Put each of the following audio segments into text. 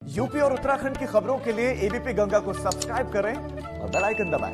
UP और उत्तराखंड की खबरों के लिए एबीपी गंगा को सब्सक्राइब करें और बेल आइकन दबाएं।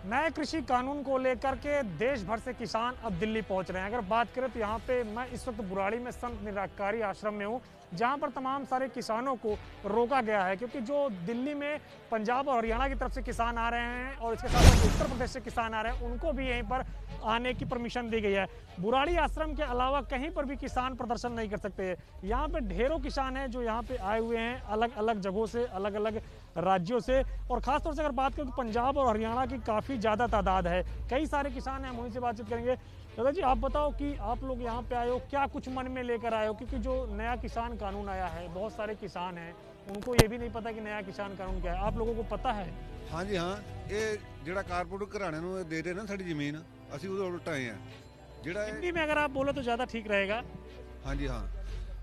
नए कृषि कानून को लेकर के देश भर से किसान अब दिल्ली पहुंच रहे हैं। अगर बात करें तो यहाँ पे मैं इस वक्त बुराड़ी में संत निरंकारी आश्रम में हूँ, जहाँ पर तमाम सारे किसानों को रोका गया है, क्योंकि जो दिल्ली में पंजाब और हरियाणा की तरफ से किसान आ रहे हैं और इसके साथ साथ उत्तर प्रदेश से किसान आ रहे हैं, उनको भी यहीं पर आने की परमिशन दी गई है। बुराड़ी आश्रम के अलावा कहीं पर भी किसान प्रदर्शन नहीं कर सकते। यहाँ पे ढेरों किसान हैं जो यहाँ पे आए हुए हैं अलग अलग जगहों से, अलग अलग राज्यों से, और खासतौर से अगर बात करें तो पंजाब और हरियाणा की काफ़ी ज़्यादा तादाद है। कई सारे किसान हैं, हम उन्हीं से बातचीत करेंगे। दादा जी, आप बताओ कि आप लोग यहाँ पे आए हो, क्या कुछ मन में लेकर आए हो? क्योंकि जो नया किसान कानून आया है, बहुत सारे किसान हैं उनको ये भी नहीं पता कि नया किसान कानून क्या है। आप लोगों को पता है? हाँ जी हाँ, ये ਜਿਹੜਾ ਕਾਰਪੋਰੇਟ ਘਰਾਣੇ ਨੂੰ ਦੇ ਰਹੇ ਨਾ ਸਾਡੀ ਜ਼ਮੀਨ, ਅਸੀਂ ਉਹਦੇ ਉਲਟ ਆਏ ਆ। ਜਿਹੜਾ हिंदी में अगर आप बोले तो ज़्यादा ठीक रहेगा। हाँ जी हाँ,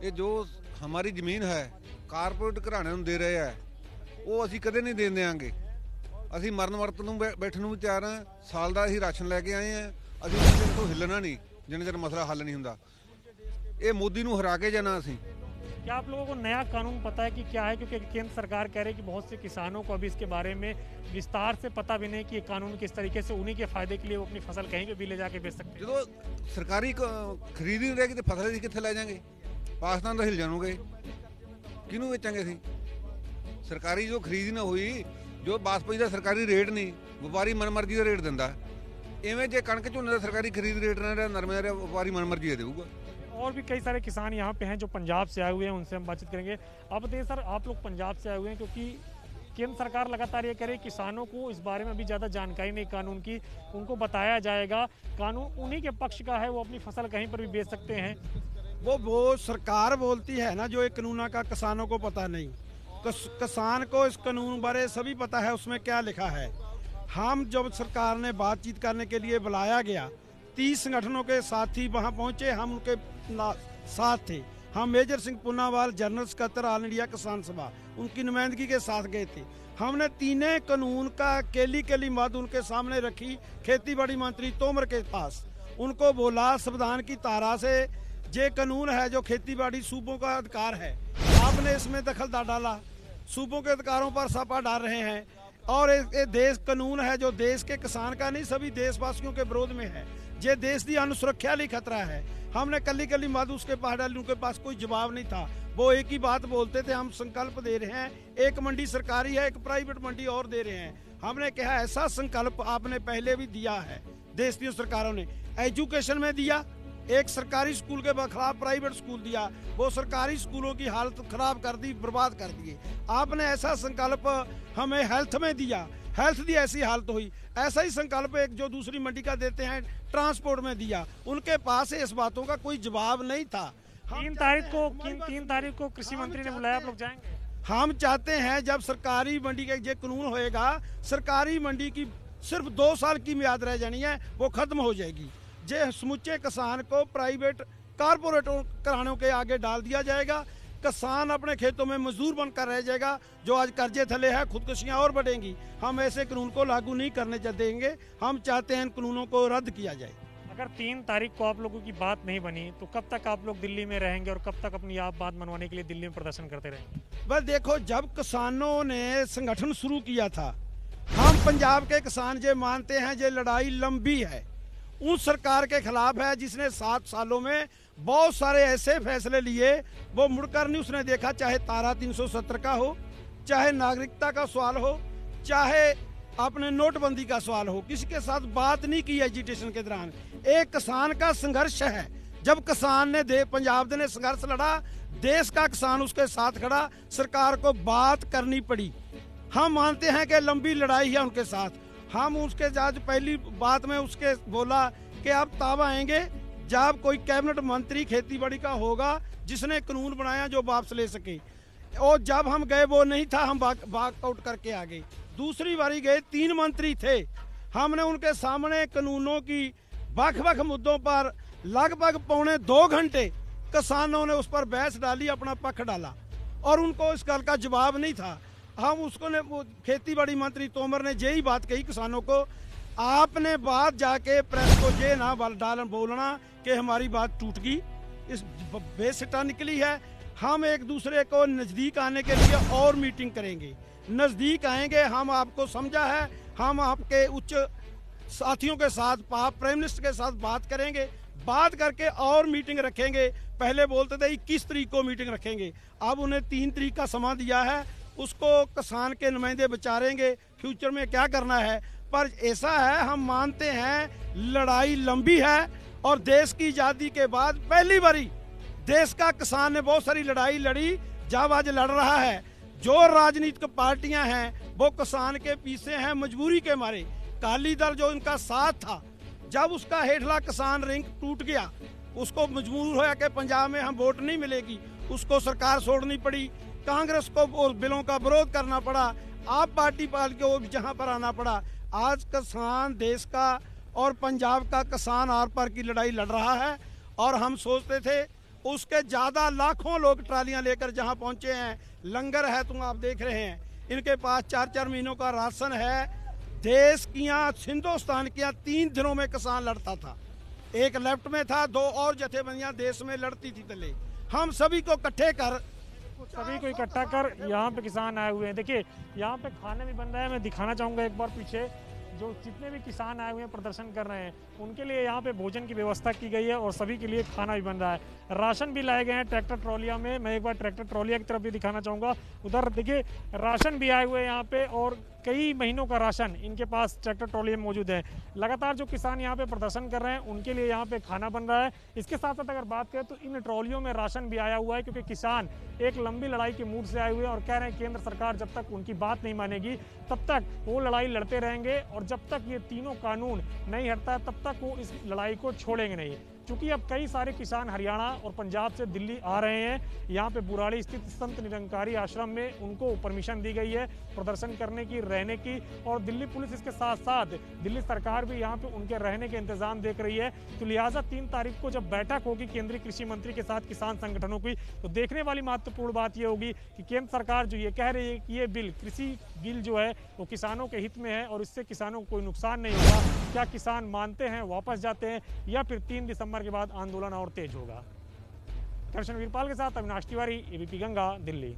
ये जो हमारी ਜ਼ਮੀਨ है ਕਾਰਪੋਰੇਟ ਘਰਾਣੇ ਨੂੰ ਦੇ ਰਹੇ ਆ, ਉਹ ਅਸੀਂ ਕਦੇ ਨਹੀਂ ਦੇਣ ਦੇਵਾਂਗੇ। ਅਸੀਂ ਮਰਨ ਵਰਤ ਨੂੰ ਬੈਠਣ ਨੂੰ ਵੀ ਤਿਆਰ ਆ। ਸਾਲ ਦਾ ਅਸੀਂ ਰਾਸ਼ਨ ਲੈ ਕੇ ਆਏ ਆ। ਅਸੀਂ ਕਿਸੇ ਤੋਂ ਹਿੱਲਣਾ ਨਹੀਂ ਜਿੰਨੇ ਚਿਰ ਮਸਲਾ ਹੱਲ ਨਹੀਂ ਹੁੰਦਾ। ਇਹ ਮੋਦੀ ਨੂੰ ਹਰਾ ਕੇ ਜਾਣਾ ਅਸੀਂ। क्या आप लोगों को नया कानून पता है कि क्या है? क्योंकि केंद्र सरकार कह रही है कि बहुत से किसानों को अभी इसके बारे में विस्तार से पता भी नहीं कि ये कानून किस तरीके से उन्हीं के फायदे के लिए वो अपनी फसल कहीं पे भी ले जाके बेच सकते हैं। ਜਦੋਂ ਸਰਕਾਰੀ ਖਰੀਦ ਹੀ ਨਹੀਂ ਰਹੇਗੀ ਤੇ ਫਸਲ ਅਸੀਂ ਕਿੱਥੇ ਲੈ ਜਾਾਂਗੇ? ਪਾਕਿਸਤਾਨ ਦਾ ਹਿੱਲ ਜਾਣੋਗੇ, ਕਿਹਨੂੰ ਵੇਚਾਂਗੇ ਅਸੀਂ? ਸਰਕਾਰੀ ਜੋ ਖਰੀਦ ਨਾ ਹੋਈ, ਜੋ ਬਾਸਪਤੀ ਦਾ ਸਰਕਾਰੀ ਰੇਟ ਨਹੀਂ, ਵਪਾਰੀ ਮਨਮਰਜ਼ੀ ਦਾ ਰੇਟ ਦਿੰਦਾ। ਇਵੇਂ ਜੇ ਕਣਕ ਝੋਨੇ ਦਾ ਸਰਕਾਰੀ ਖਰੀਦ ਰੇਟ ਨਾ ਰਿਹਾ, ਨਰਮੇ ਦਾ ਵਪਾਰੀ मनमर्जी देगा। और भी कई सारे किसान यहाँ पे हैं जो पंजाब से आए हुए हैं, उनसे हम बातचीत करेंगे। आप बताइए सर, आप लोग पंजाब से आए हुए हैं क्योंकि केंद्र सरकार लगातार ये कह रही है किसानों को इस बारे में अभी ज़्यादा जानकारी नहीं कानून की, उनको बताया जाएगा, कानून उन्हीं के पक्ष का है, वो अपनी फसल कहीं पर भी बेच सकते हैं। वो सरकार बोलती है ना, जो एक कानून का किसानों को पता नहीं। किसान को इस कानून बारे सभी पता है, उसमें क्या लिखा है। हम जब सरकार ने बातचीत करने के लिए बुलाया गया, 30 संगठनों के साथी वहां पहुंचे, हम उनके साथ थे। हम major Singh Punawal, general secretary all India Kisan Sabha, उनकी नुमाइंदगी के साथ गए थे। हमने तीनों कानून का केली मद उनके सामने रखी, खेती बाड़ी मंत्री तोमर के पास। उनको बोला संविधान की धारा से ये कानून है जो खेती बाड़ी सूबों का अधिकार है, आपने इसमें दखल डाला, सूबों के अधिकारों पर छापा डाल रहे हैं, और ये देश कानून है जो देश के किसान का नहीं, सभी देशवासियों के विरोध में है। ये देश की अनुसुरक्षा लिए खतरा है। हमने कली मद उसके पास डाली, उनके पास कोई जवाब नहीं था। वो एक ही बात बोलते थे, हम संकल्प दे रहे हैं, एक मंडी सरकारी है, एक प्राइवेट मंडी और दे रहे हैं। हमने कहा ऐसा संकल्प आपने पहले भी दिया है, देश की सरकारों ने एजुकेशन में दिया, एक सरकारी स्कूल के खिलाफ प्राइवेट स्कूल दिया, वो सरकारी स्कूलों की हालत खराब कर दी, बर्बाद कर दिए। आपने ऐसा संकल्प हमें हेल्थ में दिया, हेल्थ की ऐसी हालत हुई। ऐसा ही संकल्प एक जो दूसरी मंडी का देते हैं ट्रांसपोर्ट में दिया, उनके पास इस बातों का कोई जवाब नहीं था। 3 तारीख को कृषि मंत्री ने बुलाया, आप लोग जाएंगे? हम चाहते हैं जब सरकारी मंडी का ये कानून होएगा, सरकारी मंडी की सिर्फ 2 साल की मियाद रह जानी है, वो खत्म हो जाएगी। जे समुचे किसान को प्राइवेट कारपोरेट घरानों के आगे डाल दिया जाएगा, किसान अपने खेतों में मजदूर बनकर रह जाएगा। जो आज कर्जे थले है, खुदकुशियां और बढ़ेंगी। हम ऐसे कानून को लागू नहीं करने देंगे। हम चाहते हैं इन कानूनों को रद्द किया जाए। अगर 3 तारीख को आप लोगों की बात नहीं बनी तो कब तक आप लोग दिल्ली में रहेंगे और कब तक अपनी आप बात मनवाने के लिए दिल्ली में प्रदर्शन करते रहेंगे? बस देखो, जब किसानों ने संगठन शुरू किया था, हम पंजाब के किसान ये मानते हैं ये लड़ाई लंबी है, उस सरकार के खिलाफ है जिसने 7 सालों में बहुत सारे ऐसे फैसले लिए, वो मुड़कर नहीं उसने देखा। चाहे तारा 370 का हो, चाहे नागरिकता का सवाल हो, चाहे अपने नोटबंदी का सवाल हो, किसी के साथ बात नहीं की एजिटेशन के दौरान। एक किसान का संघर्ष है। जब किसान ने पंजाब ने संघर्ष लड़ा, देश का किसान उसके साथ खड़ा, सरकार को बात करनी पड़ी। हम मानते हैं कि लंबी लड़ाई है उनके साथ। हम उसके आज पहली बात में उसके बोला कि अब तब आएंगे जब कोई कैबिनेट मंत्री खेती बाड़ी का होगा जिसने कानून बनाया जो वापस ले सके। और जब हम गए वो नहीं था, हम वॉकआउट करके आ गए। दूसरी बारी गए, 3 मंत्री थे, हमने उनके सामने कानूनों की वक्-वक् मुद्दों पर लगभग 2.25 घंटे किसानों ने उस पर बहस डाली, अपना पक्ष डाला, और उनको इस गल का जवाब नहीं था। हम उसको ने खेती बाड़ी मंत्री तोमर ने यही बात कही किसानों को, आपने बात जाके प्रेस को ये ना बोलना कि हमारी बात टूट गई, इस बेसिटा निकली है। हम एक दूसरे को नज़दीक आने के लिए और मीटिंग करेंगे, नज़दीक आएंगे। हम आपको समझा है, हम आपके उच्च साथियों के साथ, प्राइम मिनिस्टर के साथ बात करेंगे, बात करके और मीटिंग रखेंगे। पहले बोलते थे 21 तारीख को मीटिंग रखेंगे, अब उन्हें 3 तारीख का समय दिया है। उसको किसान के नुमाइंदे विचारेंगे फ्यूचर में क्या करना है। पर ऐसा है, हम मानते हैं लड़ाई लंबी है और देश की आज़ादी के बाद पहली बारी देश का किसान ने बहुत सारी लड़ाई लड़ी, जब आज लड़ रहा है। जो राजनीतिक पार्टियां हैं वो किसान के पीछे हैं मजबूरी के मारे। अकाली दल जो इनका साथ था, जब उसका हेठला किसान रिंग टूट गया, उसको मजबूर होया कि पंजाब में हम वोट नहीं मिलेगी, उसको सरकार छोड़नी पड़ी, कांग्रेस को बिलों का विरोध करना पड़ा, आप पार्टी पाल के जहां पर आना पड़ा। आज किसान देश का और पंजाब का किसान आर पार की लड़ाई लड़ रहा है और हम सोचते थे उसके ज़्यादा लाखों लोग ट्रालियां लेकर जहां पहुंचे हैं। लंगर है, तुम आप देख रहे हैं, इनके पास 4-4 महीनों का राशन है। देश किया, हिंदुस्तान किया 3 दिनों में किसान लड़ता था, एक लेफ्ट में था, 2 और जथेबंदियां देश में लड़ती थी। तले हम सभी को इकट्ठे कर, सभी को इकट्ठा कर यहाँ पे किसान आए हुए हैं। देखिए यहाँ पे खाना भी बन रहा है, मैं दिखाना चाहूँगा एक बार पीछे। जो जितने भी किसान आए हुए हैं प्रदर्शन कर रहे हैं, उनके लिए यहाँ पे भोजन की व्यवस्था की गई है और सभी के लिए खाना भी बन रहा है। राशन भी लाए गए हैं ट्रैक्टर ट्रॉलिया में। मैं एक बार ट्रैक्टर ट्रॉलिया की तरफ भी दिखाना चाहूँगा। उधर देखिए राशन भी आए हुए हैं यहाँ पे और कई महीनों का राशन इनके पास ट्रैक्टर ट्रॉली में मौजूद है। लगातार जो किसान यहाँ पे प्रदर्शन कर रहे हैं उनके लिए यहाँ पे खाना बन रहा है। इसके साथ साथ अगर बात करें तो इन ट्रॉलियों में राशन भी आया हुआ है, क्योंकि किसान एक लंबी लड़ाई के मूड से आए हुए हैं और कह रहे हैं केंद्र सरकार जब तक उनकी बात नहीं मानेगी तब तक वो लड़ाई लड़ते रहेंगे और जब तक ये तीनों कानून नहीं हटता है तब तक वो इस लड़ाई को छोड़ेंगे नहीं। चूंकि अब कई सारे किसान हरियाणा और पंजाब से दिल्ली आ रहे हैं, यहाँ पे बुराड़ी स्थित संत निरंकारी आश्रम में उनको परमिशन दी गई है प्रदर्शन करने की, रहने की, और दिल्ली पुलिस इसके साथ साथ दिल्ली सरकार भी यहाँ पे उनके रहने के इंतजाम देख रही है। तो लिहाजा 3 तारीख को जब बैठक होगी केंद्रीय कृषि मंत्री के साथ किसान संगठनों की, तो देखने वाली महत्वपूर्ण बात यह होगी कि केंद्र सरकार जो ये कह रही है कि ये बिल, कृषि बिल जो है वो किसानों के हित में है और इससे किसानों को कोई नुकसान नहीं होगा, क्या किसान मानते हैं, वापस जाते हैं, या फिर 3 दिसंबर के बाद आंदोलन और तेज होगा। कृष्ण वीरपाल के साथ अविनाश तिवारी, एबीपी गंगा, दिल्ली।